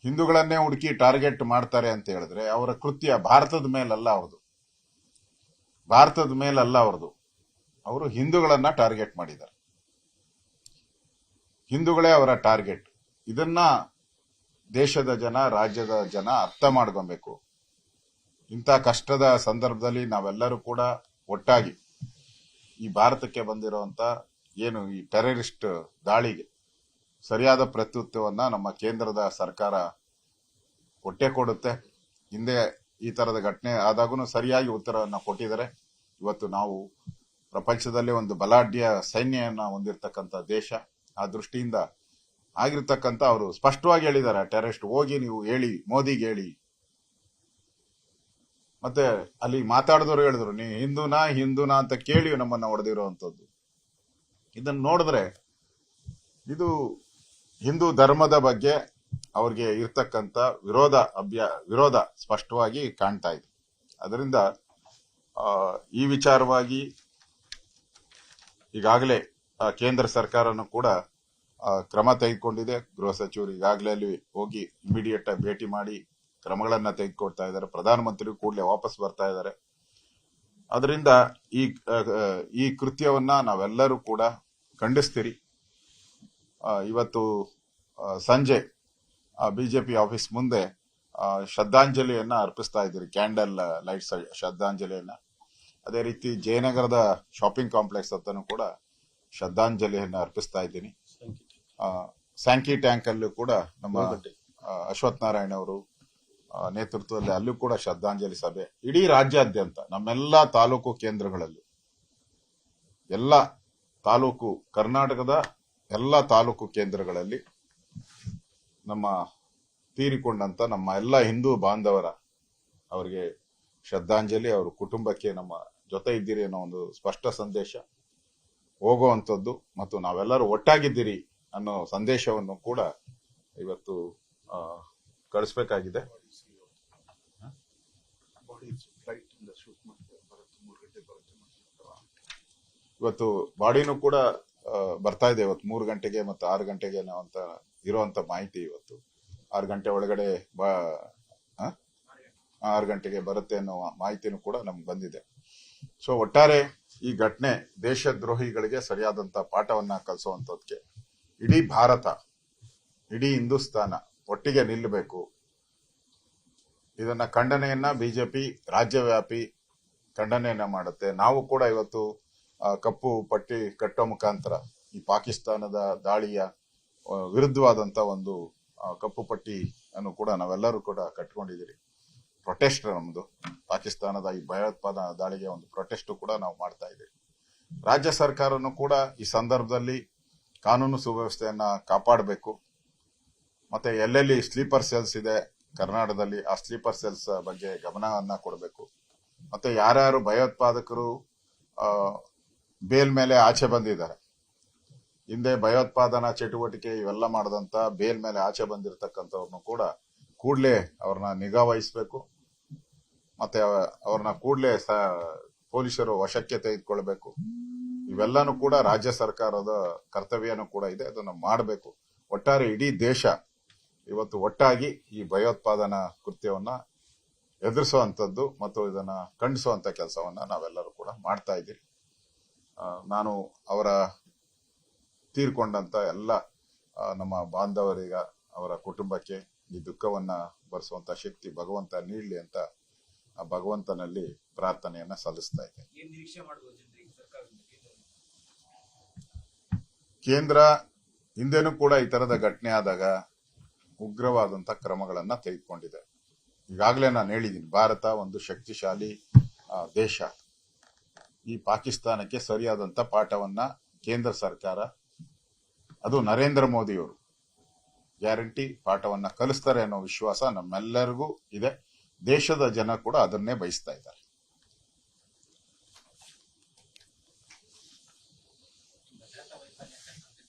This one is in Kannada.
ಹಿಂದೂಗಳನ್ನೇ ಹುಡುಕಿ ಟಾರ್ಗೆಟ್ ಮಾಡ್ತಾರೆ ಅಂತ ಹೇಳಿದ್ರೆ ಅವರ ಕೃತ್ಯ ಭಾರತದ ಮೇಲಲ್ಲ ಅವ್ರದ್ದು. ಭಾರತದ ಮೇಲಲ್ಲ ಅವ್ರದ್ದು. ಅವರು ಹಿಂದೂಗಳನ್ನ ಟಾರ್ಗೆಟ್ ಮಾಡಿದ್ದಾರೆ. ಹಿಂದೂಗಳೇ ಅವರ ಟಾರ್ಗೆಟ್. ಇದನ್ನ ದೇಶದ ಜನ, ರಾಜ್ಯದ ಜನ ಅರ್ಥ ಮಾಡ್ಕೊಬೇಕು. ಇಂಥ ಕಷ್ಟದ ಸಂದರ್ಭದಲ್ಲಿ ನಾವೆಲ್ಲರೂ ಕೂಡ ಒಟ್ಟಾಗಿ ಈ ಭಾರತಕ್ಕೆ ಬಂದಿರುವಂತ ಏನು ಈ ಟೆರರಿಸ್ಟ್ ದಾಳಿಗೆ ಸರಿಯಾದ ಪ್ರತ್ಯುತ್ತರವನ್ನ ನಮ್ಮ ಕೇಂದ್ರದ ಸರ್ಕಾರ ಕೊಟ್ಟೇ ಕೊಡುತ್ತೆ. ಹಿಂದೆ ಈ ತರದ ಘಟನೆ ಆದಾಗೂ ಸರಿಯಾಗಿ ಉತ್ತರವನ್ನ ಕೊಟ್ಟಿದ್ದಾರೆ. ಇವತ್ತು ನಾವು ಪ್ರಪಂಚದಲ್ಲೇ ಒಂದು ಬಲಾಢ್ಯ ಸೈನ್ಯವನ್ನ ಹೊಂದಿರತಕ್ಕಂತ ದೇಶ. ಆ ದೃಷ್ಟಿಯಿಂದ ಆಗಿರ್ತಕ್ಕಂಥ ಅವರು ಸ್ಪಷ್ಟವಾಗಿ ಹೇಳಿದ್ದಾರೆ, ಟೆರರಿಸ್ಟ್ ಹೋಗಿ ನೀವು ಹೇಳಿ, ಮೋದಿಗೆ ಹೇಳಿ. ಮತ್ತೆ ಅಲ್ಲಿ ಮಾತಾಡಿದವರು ಹೇಳಿದ್ರು, ನೀವು ಹಿಂದೂನಾ ಅಂತ ಕೇಳಿ ನಮ್ಮನ್ನ ಹೊಡೆದಿರುವಂತದ್ದು. ಇದನ್ನ ನೋಡಿದ್ರೆ ಇದು ಹಿಂದೂ ಧರ್ಮದ ಬಗ್ಗೆ ಅವ್ರಿಗೆ ಇರ್ತಕ್ಕಂಥ ವಿರೋಧ ಸ್ಪಷ್ಟವಾಗಿ ಕಾಣ್ತಾ ಇದೆ. ಅದರಿಂದ ಈ ವಿಚಾರವಾಗಿ ಈಗಾಗಲೇ ಕೇಂದ್ರ ಸರ್ಕಾರನು ಕೂಡ ಕ್ರಮ ತೆಗೆದುಕೊಂಡಿದೆ. ಗೃಹ ಸಚಿವರು ಈಗಾಗಲೇ ಅಲ್ಲಿ ಹೋಗಿ ಇಮಿಡಿಯೇಟ್ ಆಗಿ ಭೇಟಿ ಮಾಡಿ ಕ್ರಮಗಳನ್ನ ತೆಗೆದುಕೊಳ್ತಾ ಇದ್ದಾರೆ. ಪ್ರಧಾನಮಂತ್ರಿ ಕೂಡಲೇ ವಾಪಸ್ ಬರ್ತಾ ಇದ್ದಾರೆ. ಅದರಿಂದ ಈ ಕೃತ್ಯವನ್ನ ನಾವೆಲ್ಲರೂ ಕೂಡ ಖಂಡಿಸ್ತೀರಿ. ಇವತ್ತು ಸಂಜೆ ಬಿಜೆಪಿ ಆಫೀಸ್ ಮುಂದೆ ಶ್ರದ್ಧಾಂಜಲಿಯನ್ನ ಅರ್ಪಿಸ್ತಾ ಇದ್ದೀರಿ, ಕ್ಯಾಂಡಲ್ ಲೈಟ್ಸ್ ಶ್ರದ್ಧಾಂಜಲಿಯನ್ನ. ಅದೇ ರೀತಿ ಜಯನಗರದ ಶಾಪಿಂಗ್ ಕಾಂಪ್ಲೆಕ್ಸ್ ಹತ್ತನೂ ಕೂಡ ಶ್ರದ್ಧಾಂಜಲಿಯನ್ನ ಅರ್ಪಿಸ್ತಾ ಇದ್ದೀನಿ. ಸ್ಯಾಂಕಿ ಟ್ಯಾಂಕ್ ಅಲ್ಲೂ ಕೂಡ ನಮ್ಮ ಅಶ್ವಥ್ ನಾರಾಯಣ ಅವರು ನೇತೃತ್ವದಲ್ಲಿ ಅಲ್ಲೂ ಕೂಡ ಶ್ರದ್ಧಾಂಜಲಿ ಸಭೆ. ಇಡೀ ರಾಜ್ಯಾದ್ಯಂತ ನಮ್ಮೆಲ್ಲಾ ತಾಲೂಕು ಕೇಂದ್ರಗಳಲ್ಲೂ, ಕರ್ನಾಟಕದ ಎಲ್ಲ ತಾಲೂಕು ಕೇಂದ್ರಗಳಲ್ಲಿ ನಮ್ಮ ತೀರಿಕೊಂಡಂತ ನಮ್ಮ ಎಲ್ಲ ಹಿಂದೂ ಬಾಂಧವರ ಅವರಿಗೆ ಶ್ರದ್ಧಾಂಜಲಿ, ಅವರ ಕುಟುಂಬಕ್ಕೆ ನಮ್ಮ ಜೊತೆ ಇದ್ದೀರಿ ಅನ್ನೋ ಒಂದು ಸ್ಪಷ್ಟ ಸಂದೇಶ ಹೋಗುವಂಥದ್ದು ಮತ್ತು ನಾವೆಲ್ಲರೂ ಒಟ್ಟಾಗಿದ್ದೀರಿ ಅನ್ನೋ ಸಂದೇಶವನ್ನು ಕೂಡ ಇವತ್ತು ಕಳಿಸ್ಬೇಕಾಗಿದೆ. ಇವತ್ತು ಬಾಡಿನೂ ಕೂಡ ಬರ್ತಾ ಇದೆ. ಇವತ್ತು 3 ಗಂಟೆಗೆ ಮತ್ತು 6 ಗಂಟೆಗೆ ಅಂತ ಇರುವಂತ ಮಾಹಿತಿ. ಇವತ್ತು 6 ಗಂಟೆ ಒಳಗಡೆ 6 ಗಂಟೆಗೆ ಬರುತ್ತೆ ಅನ್ನೋ ಮಾಹಿತಿನೂ ಕೂಡ ನಮ್ಗೆ ಬಂದಿದೆ. ಸೊ ಒಟ್ಟಾರೆ ಈ ಘಟನೆ ದೇಶದ್ರೋಹಿಗಳಿಗೆ ಸರಿಯಾದಂತ ಪಾಠವನ್ನ ಕಲಿಸುವಂತದಕ್ಕೆ ಇಡೀ ಭಾರತ, ಇಡೀ ಹಿಂದೂಸ್ತಾನ ಒಟ್ಟಿಗೆ ನಿಲ್ಲಬೇಕು. ಇದನ್ನ ಖಂಡನೆಯನ್ನ ಬಿಜೆಪಿ ರಾಜ್ಯವ್ಯಾಪಿ ಖಂಡನೆಯನ್ನ ಮಾಡುತ್ತೆ. ನಾವು ಕೂಡ ಇವತ್ತು ಕಪ್ಪು ಪಟ್ಟಿ ಕಟ್ಟೋ ಮುಖಾಂತರ ಈ ಪಾಕಿಸ್ತಾನದ ದಾಳಿಯ ವಿರುದ್ಧವಾದಂತ ಒಂದು ಕಪ್ಪು ಪಟ್ಟಿ ಅನ್ನು ಕೂಡ ನಾವೆಲ್ಲರೂ ಕೂಡ ಕಟ್ಕೊಂಡಿದ್ದೀರಿ. ಪ್ರೊಟೆಸ್ಟ್ ನಮ್ದು ಪಾಕಿಸ್ತಾನದ ಈ ಭಯೋತ್ಪಾದನಾ ದಾಳಿಗೆ ಒಂದು ಪ್ರೊಟೆಸ್ಟ್ ಕೂಡ ನಾವು ಮಾಡ್ತಾ ಇದ್ದೀವಿ. ರಾಜ್ಯ ಸರ್ಕಾರನು ಕೂಡ ಈ ಸಂದರ್ಭದಲ್ಲಿ ಕಾನೂನು ಸುವ್ಯವಸ್ಥೆಯನ್ನ ಕಾಪಾಡಬೇಕು. ಮತ್ತೆ ಎಲ್ಲೆಲ್ಲಿ ಸ್ಲೀಪರ್ ಸೆಲ್ಸ್ ಇದೆ ಕರ್ನಾಟಕದಲ್ಲಿ, ಆ ಸ್ಲೀಪರ್ ಸೆಲ್ಸ್ ಬಗ್ಗೆ ಗಮನವನ್ನ ಕೊಡಬೇಕು. ಮತ್ತೆ ಯಾರ್ಯಾರು ಭಯೋತ್ಪಾದಕರು ಬೇಲ್ ಮೇಲೆ ಆಚೆ ಬಂದಿದ್ದಾರೆ, ಹಿಂದೆ ಭಯೋತ್ಪಾದನಾ ಚಟುವಟಿಕೆ ಇವೆಲ್ಲ ಮಾಡದಂತ ಬೇಲ್ ಮೇಲೆ ಆಚೆ ಬಂದಿರತಕ್ಕಂಥವ್ರನ್ನು ಕೂಡ ಕೂಡಲೇ ಅವ್ರನ್ನ ನಿಗಾ ವಹಿಸಬೇಕು. ಮತ್ತೆ ಅವ್ರನ್ನ ಕೂಡಲೇ ಪೊಲೀಸರು ವಶಕ್ಕೆ ತೆಗೆದುಕೊಳ್ಬೇಕು. ಇವೆಲ್ಲಾನು ಕೂಡ ರಾಜ್ಯ ಸರ್ಕಾರದ ಕರ್ತವ್ಯನೂ ಕೂಡ ಇದೆ, ಅದನ್ನು ಮಾಡಬೇಕು. ಒಟ್ಟಾರೆ ಇಡೀ ದೇಶ ಇವತ್ತು ಒಟ್ಟಾಗಿ ಈ ಭಯೋತ್ಪಾದನಾ ಕೃತ್ಯವನ್ನ ಎದುರಿಸುವಂತದ್ದು ಮತ್ತು ಇದನ್ನ ಖಂಡಿಸುವಂತ ಕೆಲಸವನ್ನ ನಾವೆಲ್ಲರೂ ಕೂಡ ಮಾಡ್ತಾ ಇದ್ದೀವಿ. ನಾನು ಅವರ ತೀರ್ಕೊಂಡಂತ ಎಲ್ಲ ನಮ್ಮ ಬಾಂಧವರಿಗ, ಅವರ ಕುಟುಂಬಕ್ಕೆ ಈ ದುಃಖವನ್ನ ಭರಿಸುವಂತ ಶಕ್ತಿ ಭಗವಂತ ನೀಡಲಿ ಅಂತ ಆ ಭಗವಂತನಲ್ಲಿ ಪ್ರಾರ್ಥನೆಯನ್ನ ಸಲ್ಲಿಸ್ತಾ ಇದ್ದೇನೆ. ಕೇಂದ್ರ ಹಿಂದೆನೂ ಕೂಡ ಈ ತರದ ಘಟನೆ ಆದಾಗ ಉಗ್ರವಾದಂತ ಕ್ರಮಗಳನ್ನ ತೆಗೆದುಕೊಂಡಿದೆ. ಈಗಾಗಲೇ ನಾನು ಹೇಳಿದ್ದೀನಿ, ಭಾರತ ಒಂದು ಶಕ್ತಿಶಾಲಿ ದೇಶ. ಈ ಪಾಕಿಸ್ತಾನಕ್ಕೆ ಸರಿಯಾದಂತ ಪಾಠವನ್ನ ಕೇಂದ್ರ ಸರ್ಕಾರ, ಅದು ನರೇಂದ್ರ ಮೋದಿಯವರು ಗ್ಯಾರಂಟಿ ಪಾಠವನ್ನ ಕಲಿಸ್ತಾರೆ ಅನ್ನೋ ವಿಶ್ವಾಸ ನಮ್ಮೆಲ್ಲರಿಗೂ ಇದೆ. ದೇಶದ ಜನ ಕೂಡ ಅದನ್ನೇ ಬಯಸ್ತಾ ಇದ್ದಾರೆ.